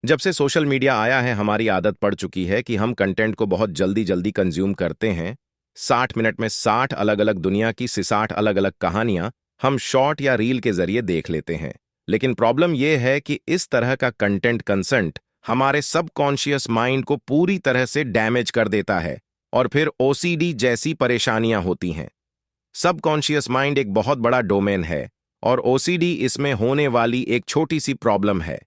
जब से social media आया है हमारी आदत पड़ चुकी है कि हम कंटेंट को बहुत जल्दी जल्दी कंज्यूम करते हैं। 60 मिनट में 60 अलग अलग दुनिया की 60 अलग अलग कहानियां हम शॉर्ट या रील के जरिए देख लेते हैं। लेकिन प्रॉब्लम यह है कि इस तरह का कंटेंट कंसेंट हमारे सबकॉन्शियस माइंड को पूरी तरह से डैमेज कर देता है और फिर ओसीडी जैसी परेशानियां होती हैं। सबकॉन्शियस माइंड एक बहुत बड़ा डोमेन है और ओसीडी इसमें होने वाली एक छोटी सी प्रॉब्लम है।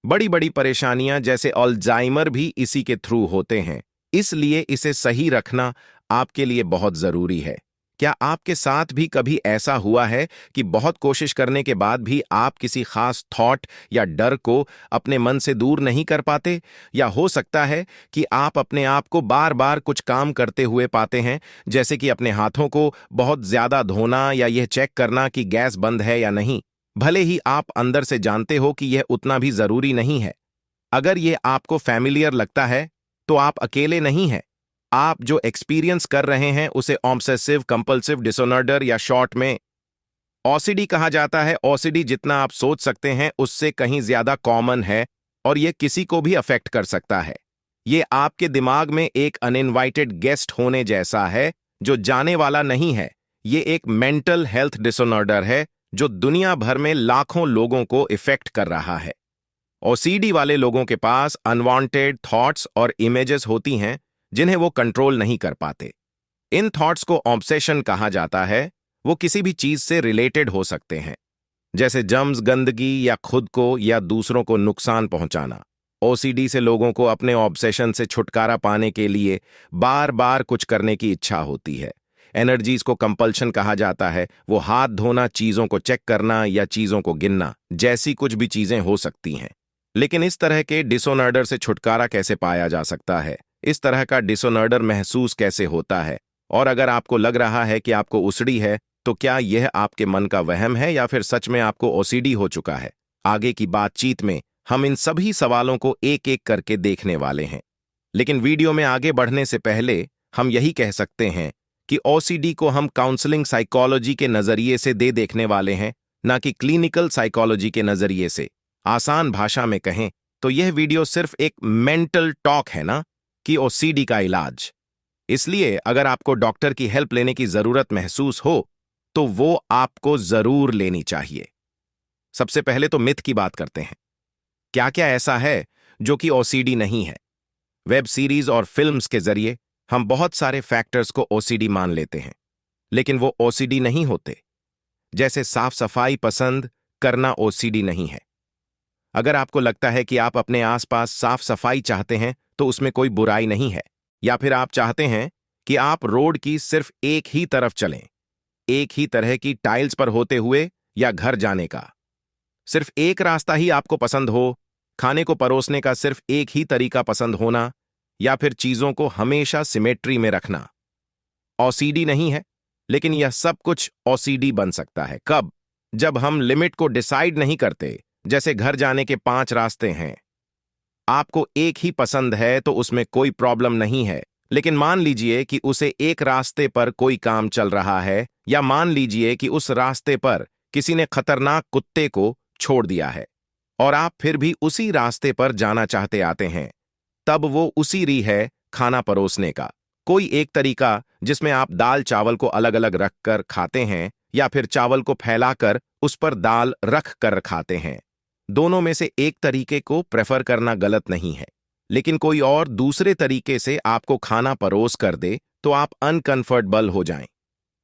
बड़ी बड़ी परेशानियां जैसे अल्जाइमर भी इसी के थ्रू होते हैं, इसलिए इसे सही रखना आपके लिए बहुत जरूरी है। क्या आपके साथ भी कभी ऐसा हुआ है कि बहुत कोशिश करने के बाद भी आप किसी खास थॉट या डर को अपने मन से दूर नहीं कर पाते? या हो सकता है कि आप अपने आप को बार बार कुछ काम करते हुए पाते हैं, जैसे कि अपने हाथों को बहुत ज्यादा धोना या यह चेक करना कि गैस बंद है या नहीं, भले ही आप अंदर से जानते हो कि यह उतना भी जरूरी नहीं है। अगर यह आपको फैमिलियर लगता है तो आप अकेले नहीं हैं। आप जो एक्सपीरियंस कर रहे हैं उसे ऑब्सेसिव कंपल्सिव डिसऑर्डर या शॉर्ट में ओसीडी कहा जाता है। ओसीडी जितना आप सोच सकते हैं उससे कहीं ज्यादा कॉमन है और यह किसी को भी अफेक्ट कर सकता है। यह आपके दिमाग में एक अनइनवाइटेड गेस्ट होने जैसा है जो जाने वाला नहीं है। यह एक मेंटल हेल्थ डिसऑर्डर है जो दुनिया भर में लाखों लोगों को इफेक्ट कर रहा है। ओसीडी वाले लोगों के पास अनवांटेड थॉट्स और इमेजेस होती हैं जिन्हें वो कंट्रोल नहीं कर पाते। इन थॉट्स को ऑब्सेशन कहा जाता है। वो किसी भी चीज से रिलेटेड हो सकते हैं, जैसे जर्म्स, गंदगी या खुद को या दूसरों को नुकसान पहुंचाना। ओसीडी से लोगों को अपने ऑब्सेशन से छुटकारा पाने के लिए बार बार कुछ करने की इच्छा होती है। एनर्जीज को कंपल्शन कहा जाता है। वो हाथ धोना, चीजों को चेक करना या चीजों को गिनना जैसी कुछ भी चीजें हो सकती हैं। लेकिन इस तरह के डिसऑर्डर से छुटकारा कैसे पाया जा सकता है? इस तरह का डिसऑर्डर महसूस कैसे होता है? और अगर आपको लग रहा है कि आपको उसड़ी है, तो क्या यह आपके मन का वहम है या फिर सच में आपको ओसीडी हो चुका है? आगे की बातचीत में हम इन सभी सवालों को एक एक करके देखने वाले हैं। लेकिन वीडियो में आगे बढ़ने से पहले हम यही कह सकते हैं कि ओसीडी को हम काउंसलिंग साइकोलॉजी के नजरिए से देखने वाले हैं, ना कि क्लिनिकल साइकोलॉजी के नजरिए से। आसान भाषा में कहें तो यह वीडियो सिर्फ एक मेंटल टॉक है, ना कि ओसीडी का इलाज। इसलिए अगर आपको डॉक्टर की हेल्प लेने की जरूरत महसूस हो तो वो आपको जरूर लेनी चाहिए। सबसे पहले तो मिथ की बात करते हैं। क्या क्या ऐसा है जो कि ओसीडी नहीं है? वेब सीरीज और फिल्म्स के जरिए हम बहुत सारे फैक्टर्स को ओसीडी मान लेते हैं, लेकिन वो ओसीडी नहीं होते। जैसे साफ सफाई पसंद करना ओसीडी नहीं है। अगर आपको लगता है कि आप अपने आसपास साफ सफाई चाहते हैं तो उसमें कोई बुराई नहीं है। या फिर आप चाहते हैं कि आप रोड की सिर्फ एक ही तरफ चलें, एक ही तरह की टाइल्स पर होते हुए, या घर जाने का सिर्फ एक रास्ता ही आपको पसंद हो, खाने को परोसने का सिर्फ एक ही तरीका पसंद होना, या फिर चीजों को हमेशा सिमेट्री में रखना ओसीडी नहीं है। लेकिन यह सब कुछ ओसीडी बन सकता है कब? जब हम लिमिट को डिसाइड नहीं करते। जैसे घर जाने के 5 रास्ते हैं, आपको एक ही पसंद है तो उसमें कोई प्रॉब्लम नहीं है। लेकिन मान लीजिए कि उसे एक रास्ते पर कोई काम चल रहा है, या मान लीजिए कि उस रास्ते पर किसी ने खतरनाक कुत्ते को छोड़ दिया है और आप फिर भी उसी रास्ते पर जाना चाहते आते हैं। तब वो उसी री है खाना परोसने का कोई एक तरीका जिसमें आप दाल चावल को अलग अलग रख कर खाते हैं, या फिर चावल को फैलाकर उस पर दाल रख कर खाते हैं। दोनों में से एक तरीके को प्रेफर करना गलत नहीं है, लेकिन कोई और दूसरे तरीके से आपको खाना परोस कर दे तो आप अनकंफर्टेबल हो जाएं,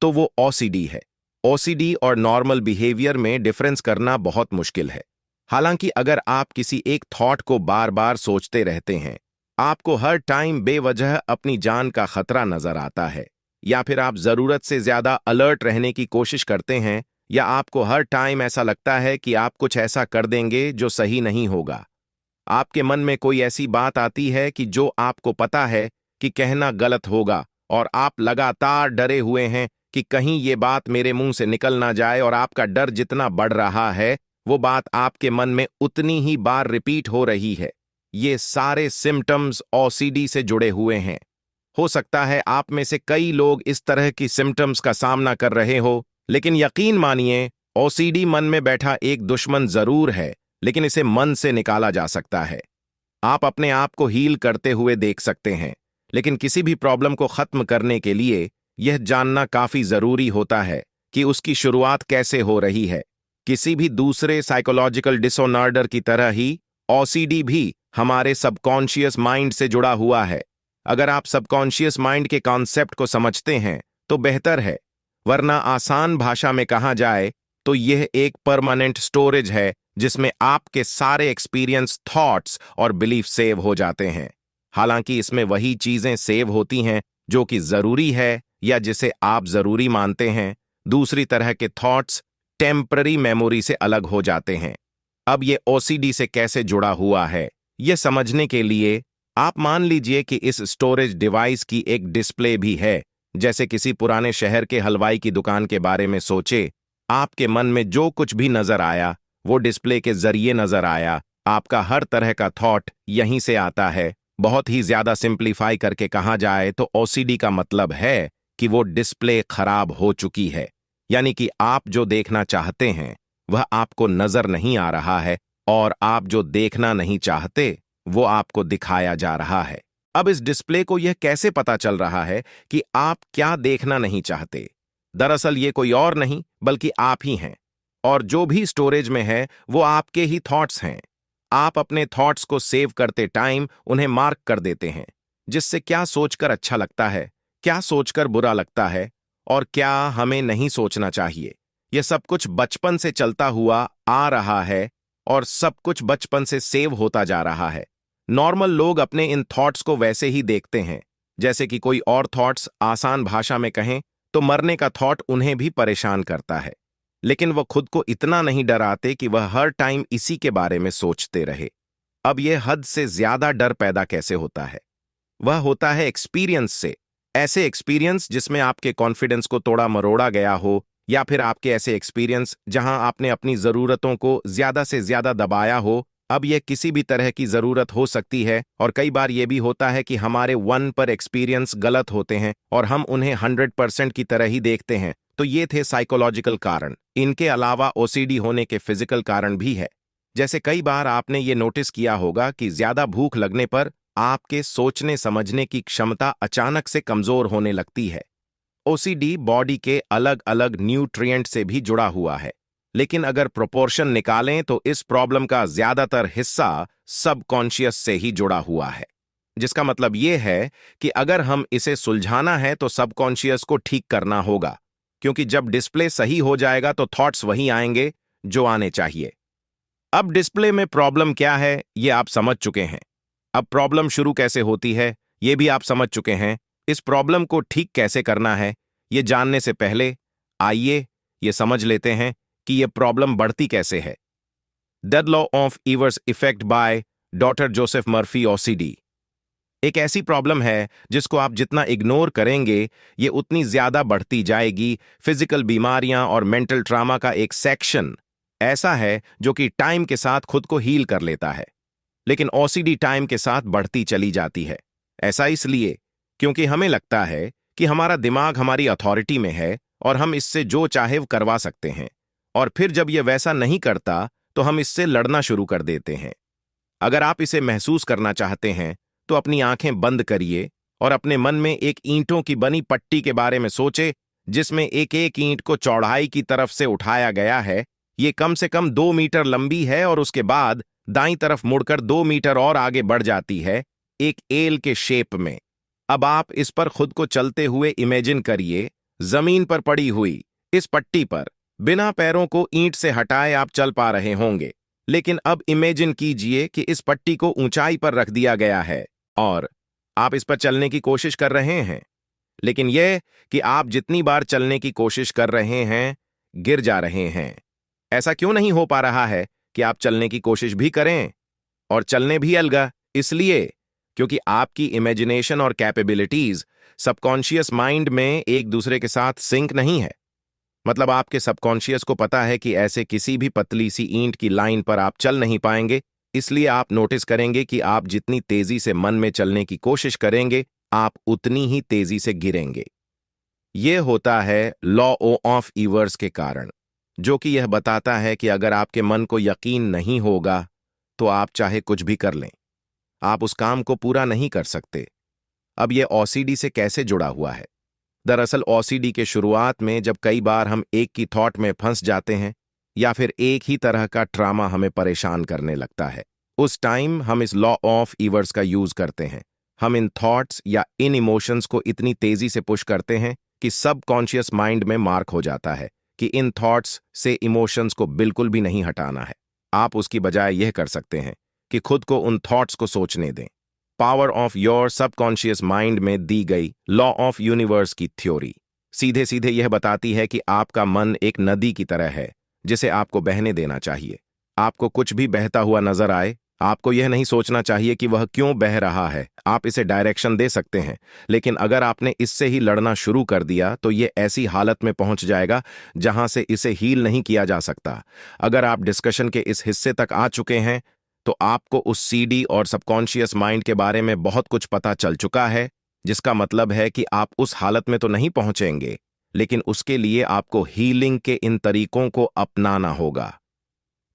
तो वो ओसीडी है। ओसीडी और नॉर्मल बिहेवियर में डिफरेंस करना बहुत मुश्किल है। हालांकि अगर आप किसी एक थॉट को बार बार सोचते रहते हैं, आपको हर टाइम बेवजह अपनी जान का खतरा नजर आता है, या फिर आप जरूरत से ज्यादा अलर्ट रहने की कोशिश करते हैं, या आपको हर टाइम ऐसा लगता है कि आप कुछ ऐसा कर देंगे जो सही नहीं होगा, आपके मन में कोई ऐसी बात आती है कि जो आपको पता है कि कहना गलत होगा, और आप लगातार डरे हुए हैं कि कहीं ये बात मेरे मुंह से निकल ना जाए, और आपका डर जितना बढ़ रहा है वो बात आपके मन में उतनी ही बार रिपीट हो रही है। ये सारे सिम्टम्स ओसीडी से जुड़े हुए हैं। हो सकता है आप में से कई लोग इस तरह की सिम्टम्स का सामना कर रहे हो, लेकिन यकीन मानिए ओसीडी मन में बैठा एक दुश्मन जरूर है, लेकिन इसे मन से निकाला जा सकता है। आप अपने आप को हील करते हुए देख सकते हैं, लेकिन किसी भी प्रॉब्लम को खत्म करने के लिए यह जानना काफी जरूरी होता है कि उसकी शुरुआत कैसे हो रही है। किसी भी दूसरे साइकोलॉजिकल डिसऑर्डर की तरह ही ओसीडी भी हमारे सबकॉन्शियस माइंड से जुड़ा हुआ है। अगर आप सबकॉन्शियस माइंड के कॉन्सेप्ट को समझते हैं तो बेहतर है, वरना आसान भाषा में कहा जाए तो यह एक परमानेंट स्टोरेज है जिसमें आपके सारे एक्सपीरियंस, थॉट्स और बिलीफ सेव हो जाते हैं। हालांकि इसमें वही चीजें सेव होती हैं जो कि जरूरी है या जिसे आप जरूरी मानते हैं। दूसरी तरह के थॉट्स टेम्पररी मेमोरी से अलग हो जाते हैं। अब ये ओसीडी से कैसे जुड़ा हुआ है, यह समझने के लिए आप मान लीजिए कि इस स्टोरेज डिवाइस की एक डिस्प्ले भी है। जैसे किसी पुराने शहर के हलवाई की दुकान के बारे में सोचे। आपके मन में जो कुछ भी नजर आया वो डिस्प्ले के जरिए नजर आया। आपका हर तरह का थॉट यहीं से आता है। बहुत ही ज्यादा सिंप्लीफाई करके कहा जाए तो ओसीडी का मतलब है कि वो डिस्प्ले खराब हो चुकी है, यानी कि आप जो देखना चाहते हैं वह आपको नजर नहीं आ रहा है और आप जो देखना नहीं चाहते वो आपको दिखाया जा रहा है। अब इस डिस्प्ले को यह कैसे पता चल रहा है कि आप क्या देखना नहीं चाहते? दरअसल ये कोई और नहीं बल्कि आप ही हैं, और जो भी स्टोरेज में है वो आपके ही थॉट्स हैं। आप अपने थॉट्स को सेव करते टाइम उन्हें मार्क कर देते हैं, जिससे क्या सोचकर अच्छा लगता है, क्या सोचकर बुरा लगता है और क्या हमें नहीं सोचना चाहिए। यह सब कुछ बचपन से चलता हुआ आ रहा है और सब कुछ बचपन से सेव होता जा रहा है। नॉर्मल लोग अपने इन थॉट्स को वैसे ही देखते हैं जैसे कि कोई और थॉट्स। आसान भाषा में कहें तो मरने का थॉट उन्हें भी परेशान करता है, लेकिन वह खुद को इतना नहीं डराते कि वह हर टाइम इसी के बारे में सोचते रहे। अब यह हद से ज्यादा डर पैदा कैसे होता है? वह होता है एक्सपीरियंस से। ऐसे एक्सपीरियंस जिसमें आपके कॉन्फिडेंस को तोड़ा मरोड़ा गया हो, या फिर आपके ऐसे एक्सपीरियंस जहां आपने अपनी जरूरतों को ज्यादा से ज्यादा दबाया हो। अब यह किसी भी तरह की जरूरत हो सकती है, और कई बार यह भी होता है कि हमारे 1 पर एक्सपीरियंस गलत होते हैं और हम उन्हें 100% की तरह ही देखते हैं। तो ये थे साइकोलॉजिकल कारण। इनके अलावा ओसीडी होने के फिजिकल कारण भी है। जैसे कई बार आपने ये नोटिस किया होगा कि ज्यादा भूख लगने पर आपके सोचने समझने की क्षमता अचानक से कमजोर होने लगती है। ओसीडी बॉडी के अलग अलग न्यूट्रिएंट से भी जुड़ा हुआ है, लेकिन अगर प्रोपोर्शन निकालें तो इस प्रॉब्लम का ज्यादातर हिस्सा सबकॉन्शियस से ही जुड़ा हुआ है। जिसका मतलब यह है कि अगर हम इसे सुलझाना है तो सबकॉन्शियस को ठीक करना होगा, क्योंकि जब डिस्प्ले सही हो जाएगा तो थॉट्स वही आएंगे जो आने चाहिए। अब डिस्प्ले में प्रॉब्लम क्या है ये आप समझ चुके हैं। अब प्रॉब्लम शुरू कैसे होती है ये भी आप समझ चुके हैं। इस प्रॉब्लम को ठीक कैसे करना है ये जानने से पहले आइए ये समझ लेते हैं कि ये प्रॉब्लम बढ़ती कैसे है। The law of reverse effect by doctor Joseph Murphy OCD एक ऐसी प्रॉब्लम है जिसको आप जितना इग्नोर करेंगे ये उतनी ज्यादा बढ़ती जाएगी। फिजिकल बीमारियां और मेंटल ट्रामा का एक सेक्शन ऐसा है जो कि टाइम के साथ खुद को हील कर लेता है, लेकिन ओसीडी टाइम के साथ बढ़ती चली जाती है। ऐसा इसलिए क्योंकि हमें लगता है कि हमारा दिमाग हमारी अथॉरिटी में है और हम इससे जो चाहे वो करवा सकते हैं, और फिर जब यह वैसा नहीं करता तो हम इससे लड़ना शुरू कर देते हैं। अगर आप इसे महसूस करना चाहते हैं तो अपनी आंखें बंद करिए और अपने मन में एक ईंटों की बनी पट्टी के बारे में सोचे, जिसमें एक एक ईंट को चौड़ाई की तरफ से उठाया गया है। ये कम से कम 2 मीटर लंबी है और उसके बाद दाईं तरफ मुड़कर 2 मीटर और आगे बढ़ जाती है, एक एल के शेप में। अब आप इस पर खुद को चलते हुए इमेजिन करिए। जमीन पर पड़ी हुई इस पट्टी पर बिना पैरों को ईंट से हटाए आप चल पा रहे होंगे, लेकिन अब इमेजिन कीजिए कि इस पट्टी को ऊंचाई पर रख दिया गया है और आप इस पर चलने की कोशिश कर रहे हैं। लेकिन यह कि आप जितनी बार चलने की कोशिश कर रहे हैं गिर जा रहे हैं। ऐसा क्यों नहीं हो पा रहा है कि आप चलने की कोशिश भी करें और चलने भी अलगा? इसलिए क्योंकि आपकी इमेजिनेशन और कैपेबिलिटीज सबकॉन्शियस माइंड में एक दूसरे के साथ सिंक नहीं है। मतलब आपके सबकॉन्शियस को पता है कि ऐसे किसी भी पतली सी ईंट की लाइन पर आप चल नहीं पाएंगे, इसलिए आप नोटिस करेंगे कि आप जितनी तेजी से मन में चलने की कोशिश करेंगे आप उतनी ही तेजी से गिरेंगे। यह होता है लॉ ऑफ ईवर्स के कारण, जो कि यह बताता है कि अगर आपके मन को यकीन नहीं होगा तो आप चाहे कुछ भी कर लें। आप उस काम को पूरा नहीं कर सकते। अब ये ओसीडी से कैसे जुड़ा हुआ है? दरअसल ओसीडी के शुरुआत में जब कई बार हम एक की थॉट में फंस जाते हैं या फिर एक ही तरह का ट्रामा हमें परेशान करने लगता है, उस टाइम हम इस लॉ ऑफ ईवर्स का यूज करते हैं। हम इन थॉट्स या इन इमोशंस को इतनी तेजी से पुश करते हैं कि सबकॉन्शियस माइंड में मार्क हो जाता है कि इन थॉट्स से इमोशंस को बिल्कुल भी नहीं हटाना है। आप उसकी बजाय यह कर सकते हैं कि खुद को उन थॉट्स को सोचने दें। Power of your subconscious mind में दी गई लॉ ऑफ यूनिवर्स की थ्योरी सीधे सीधे यह बताती है कि आपका मन एक नदी की तरह है जिसे आपको बहने देना चाहिए। आपको कुछ भी बहता हुआ नजर आए, आपको यह नहीं सोचना चाहिए कि वह क्यों बह रहा है। आप इसे डायरेक्शन दे सकते हैं, लेकिन अगर आपने इससे ही लड़ना शुरू कर दिया तो यह ऐसी हालत में पहुंच जाएगा जहां से इसे हील नहीं किया जा सकता। अगर आप डिस्कशन के इस हिस्से तक आ चुके हैं तो आपको उस सीडी और सबकॉन्शियस माइंड के बारे में बहुत कुछ पता चल चुका है, जिसका मतलब है कि आप उस हालत में तो नहीं पहुंचेंगे, लेकिन उसके लिए आपको हीलिंग के इन तरीकों को अपनाना होगा।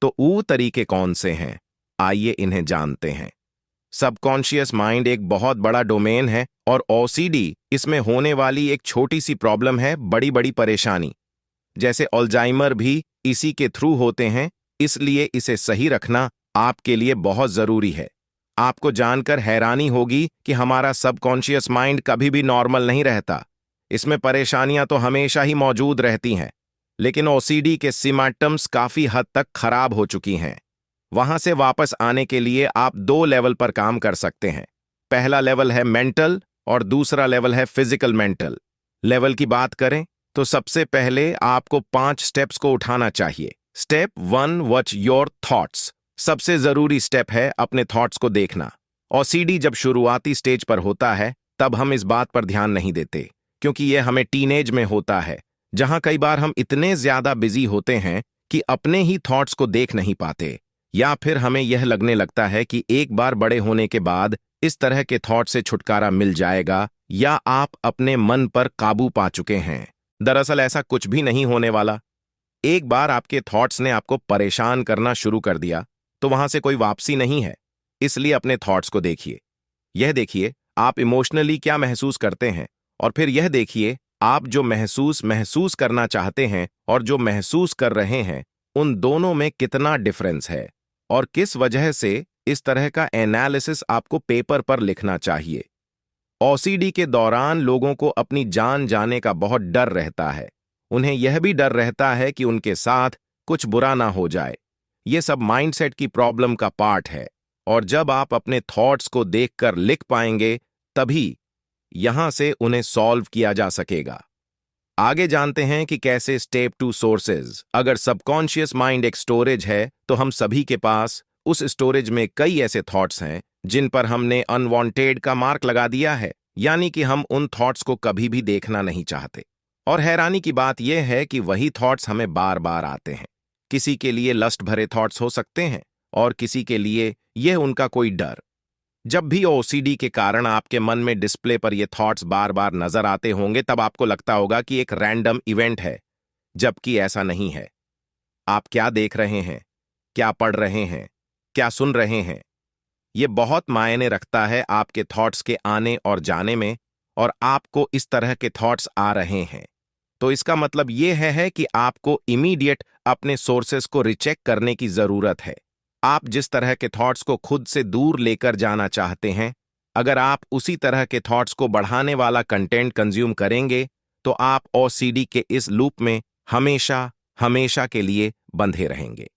तो वो तरीके कौन से हैं? आइए इन्हें जानते हैं। सबकॉन्शियस माइंड एक बहुत बड़ा डोमेन है और ओसीडी इसमें होने वाली एक छोटी सी प्रॉब्लम है, बड़ी बड़ी परेशानी। जैसे अल्जाइमर भी इसी के थ्रू होते हैं, इसलिए इसे सही रखना आपके लिए बहुत जरूरी है। आपको जानकर हैरानी होगी कि हमारा सबकॉन्शियस माइंड कभी भी नॉर्मल नहीं रहता। इसमें परेशानियां तो हमेशा ही मौजूद रहती हैं, लेकिन ओसीडी के सिम्पटम्स काफी हद तक खराब हो चुकी हैं। वहां से वापस आने के लिए आप 2 लेवल पर काम कर सकते हैं। पहला लेवल है मेंटल और दूसरा लेवल है फिजिकल मेंटल। लेवल की बात करें तो सबसे पहले आपको 5 स्टेप्स को उठाना चाहिए। Step 1, watch your thoughts. सबसे जरूरी स्टेप है अपने थॉट्स को देखना। ओसीडी जब शुरुआती स्टेज पर होता है तब हम इस बात पर ध्यान नहीं देते, क्योंकि यह हमें टीनेज में होता है, जहां कई बार हम इतने ज्यादा बिजी होते हैं कि अपने ही थॉट्स को देख नहीं पाते, या फिर हमें यह लगने लगता है कि एक बार बड़े होने के बाद इस तरह के थॉट से छुटकारा मिल जाएगा, या आप अपने मन पर काबू पा चुके हैं। दरअसल ऐसा कुछ भी नहीं होने वाला। एक बार आपके थॉट्स ने आपको परेशान करना शुरू कर दिया तो वहां से कोई वापसी नहीं है। इसलिए अपने थॉट्स को देखिए। यह देखिए आप इमोशनली क्या महसूस करते हैं, और फिर यह देखिए आप जो महसूस करना चाहते हैं और जो महसूस कर रहे हैं, उन दोनों में कितना डिफरेंस है और किस वजह से। इस तरह का एनालिसिस आपको पेपर पर लिखना चाहिए। ओसीडी के दौरान लोगों को अपनी जान जाने का बहुत डर रहता है। उन्हें यह भी डर रहता है कि उनके साथ कुछ बुरा ना हो जाए। यह सब माइंडसेट की प्रॉब्लम का पार्ट है, और जब आप अपने थॉट्स को देखकर लिख पाएंगे तभी यहां से उन्हें सॉल्व किया जा सकेगा। आगे जानते हैं कि कैसे। Step 2, sources. अगर सबकॉन्शियस माइंड एक स्टोरेज है तो हम सभी के पास उस स्टोरेज में कई ऐसे थॉट्स हैं जिन पर हमने अनवांटेड का मार्क लगा दिया है, यानी कि हम उन थॉट्स को कभी भी देखना नहीं चाहते। और हैरानी की बात यह है कि वही थॉट्स हमें बार बार आते हैं। किसी के लिए लस्ट भरे थॉट्स हो सकते हैं और किसी के लिए यह उनका कोई डर। जब भी ओसीडी के कारण आपके मन में डिस्प्ले पर ये थॉट्स बार बार नजर आते होंगे तब आपको लगता होगा कि एक रैंडम इवेंट है, जबकि ऐसा नहीं है। आप क्या देख रहे हैं, क्या पढ़ रहे हैं, क्या सुन रहे हैं, ये बहुत मायने रखता है आपके थॉट्स के आने और जाने में। और आपको इस तरह के थॉट्स आ रहे हैं तो इसका मतलब ये है कि आपको इमीडिएट अपने सोर्सेस को रिचेक करने की जरूरत है। आप जिस तरह के थॉट्स को खुद से दूर लेकर जाना चाहते हैं, अगर आप उसी तरह के थॉट्स को बढ़ाने वाला कंटेंट कंज्यूम करेंगे तो आप ओसीडी के इस लूप में हमेशा हमेशा के लिए बंधे रहेंगे।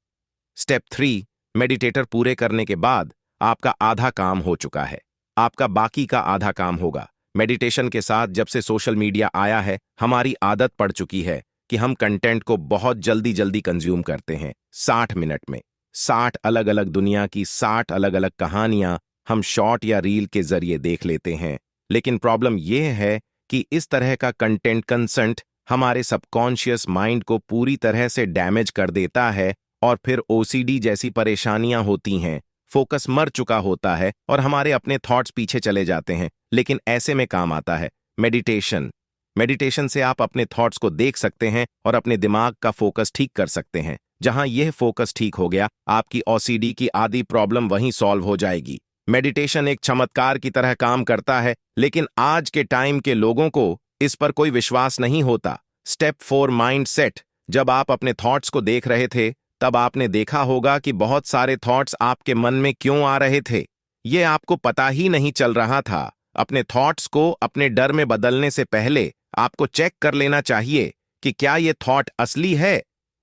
स्टेप 3, मेडिटेटर पूरे करने के बाद आपका आधा काम हो चुका है। आपका बाकी का आधा काम होगा। मेडिटेशन के साथ जब से सोशल मीडिया आया है, हमारी आदत पड़ चुकी है कि हम कंटेंट को बहुत जल्दी जल्दी कंज्यूम करते हैं। 60 मिनट में 60 अलग अलग दुनिया की 60 अलग अलग कहानियां हम शॉर्ट या रील के जरिए देख लेते हैं। लेकिन प्रॉब्लम यह है कि इस तरह का कंटेंट कंसेंट हमारे सबकॉन्शियस माइंड को पूरी तरह से डैमेज कर देता है, और फिर ओसीडी जैसी परेशानियां होती हैं। फोकस मर चुका होता है और हमारे अपने थॉट्स पीछे चले जाते हैं। लेकिन ऐसे में काम आता है मेडिटेशन। मेडिटेशन से आप अपने थॉट्स को देख सकते हैं और अपने दिमाग का फोकस ठीक कर सकते हैं। जहां यह फोकस ठीक हो गया, आपकी ओसीडी की आधी प्रॉब्लम वहीं सॉल्व हो जाएगी। मेडिटेशन एक चमत्कार की तरह काम करता है, लेकिन आज के टाइम के लोगों को इस पर कोई विश्वास नहीं होता। Step 4 mind set. जब आप अपने थॉट्स को देख रहे थे, तब आपने देखा होगा कि बहुत सारे थॉट्स आपके मन में क्यों आ रहे थे। ये आपको पता ही नहीं चल रहा था। अपने थॉट्स को अपने डर में बदलने से पहले आपको चेक कर लेना चाहिए कि क्या ये थॉट असली है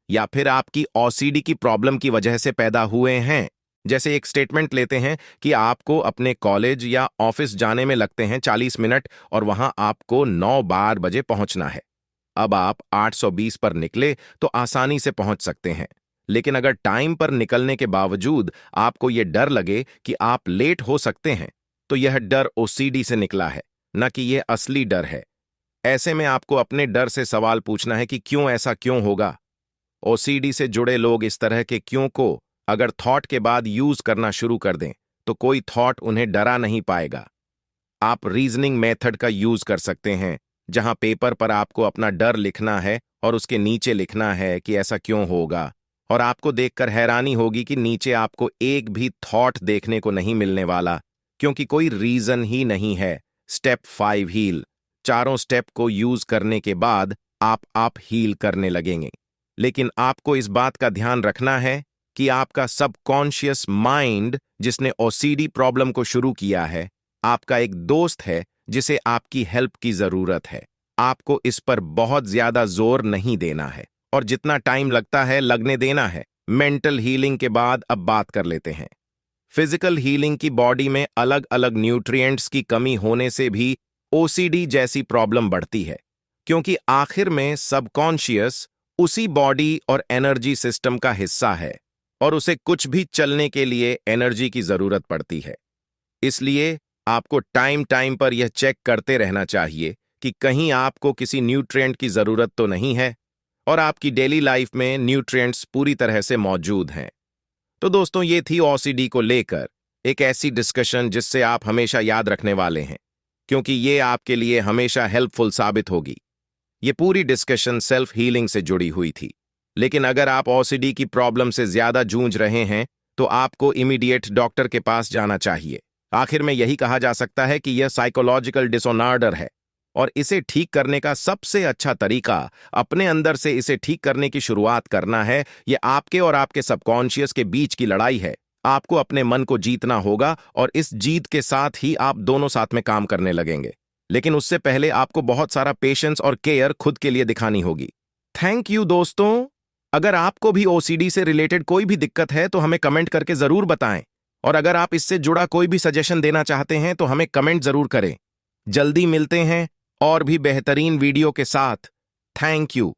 या फिर आपकी ओसीडी की प्रॉब्लम की वजह से पैदा हुए हैं। जैसे एक स्टेटमेंट लेते हैं कि आपको अपने कॉलेज या ऑफिस जाने में लगते हैं 40 मिनट और वहां आपको 9-12 बजे पहुंचना है। अब आप 820 पर निकले तो आसानी से पहुंच सकते हैं, लेकिन अगर टाइम पर निकलने के बावजूद आपको यह डर लगे कि आप लेट हो सकते हैं, तो यह डर ओसीडी से निकला है, न कि यह असली डर है। ऐसे में आपको अपने डर से सवाल पूछना है कि क्यों ऐसा क्यों होगा। ओसीडी से जुड़े लोग इस तरह के क्यों को अगर थॉट के बाद यूज करना शुरू कर दें, तो कोई थॉट उन्हें डरा नहीं पाएगा। आप रीजनिंग मेथड का यूज कर सकते हैं, जहां पेपर पर आपको अपना डर लिखना है और उसके नीचे लिखना है कि ऐसा क्यों होगा, और आपको देखकर हैरानी होगी कि नीचे आपको एक भी थॉट देखने को नहीं मिलने वाला, क्योंकि कोई रीजन ही नहीं है। स्टेप 5 हील। चारों स्टेप को यूज करने के बाद आप हील करने लगेंगे, लेकिन आपको इस बात का ध्यान रखना है कि आपका सबकॉन्शियस माइंड, जिसने ओसीडी प्रॉब्लम को शुरू किया है, आपका एक दोस्त है जिसे आपकी हेल्प की जरूरत है। आपको इस पर बहुत ज्यादा जोर नहीं देना है और जितना टाइम लगता है लगने देना है। मेंटल हीलिंग के बाद अब बात कर लेते हैं फिजिकल हीलिंग की। बॉडी में अलग अलग न्यूट्रिएंट्स की कमी होने से भी ओसीडी जैसी प्रॉब्लम बढ़ती है, क्योंकि आखिर में सबकॉन्शियस उसी बॉडी और एनर्जी सिस्टम का हिस्सा है और उसे कुछ भी चलने के लिए एनर्जी की जरूरत पड़ती है। इसलिए आपको टाइम टाइम पर यह चेक करते रहना चाहिए कि कहीं आपको किसी न्यूट्रिएंट की जरूरत तो नहीं है और आपकी डेली लाइफ में न्यूट्रिएंट्स पूरी तरह से मौजूद हैं। तो दोस्तों, ये थी ओसीडी को लेकर एक ऐसी डिस्कशन जिससे आप हमेशा याद रखने वाले हैं, क्योंकि ये आपके लिए हमेशा हेल्पफुल साबित होगी। ये पूरी डिस्कशन सेल्फ हीलिंग से जुड़ी हुई थी, लेकिन अगर आप ओसीडी की प्रॉब्लम से ज्यादा जूझ रहे हैं तो आपको इमीडिएट डॉक्टर के पास जाना चाहिए। आखिर में यही कहा जा सकता है कि यह साइकोलॉजिकल डिसऑर्डर है और इसे ठीक करने का सबसे अच्छा तरीका अपने अंदर से इसे ठीक करने की शुरुआत करना है। यह आपके और आपके सबकॉन्शियस के बीच की लड़ाई है। आपको अपने मन को जीतना होगा और इस जीत के साथ ही आप दोनों साथ में काम करने लगेंगे, लेकिन उससे पहले आपको बहुत सारा पेशेंस और केयर खुद के लिए दिखानी होगी। थैंक यू दोस्तों। अगर आपको भी ओसीडी से रिलेटेड कोई भी दिक्कत है तो हमें कमेंट करके जरूर बताएं, और अगर आप इससे जुड़ा कोई भी सजेशन देना चाहते हैं तो हमें कमेंट जरूर करें। जल्दी मिलते हैं और भी बेहतरीन वीडियो के साथ। Thank you.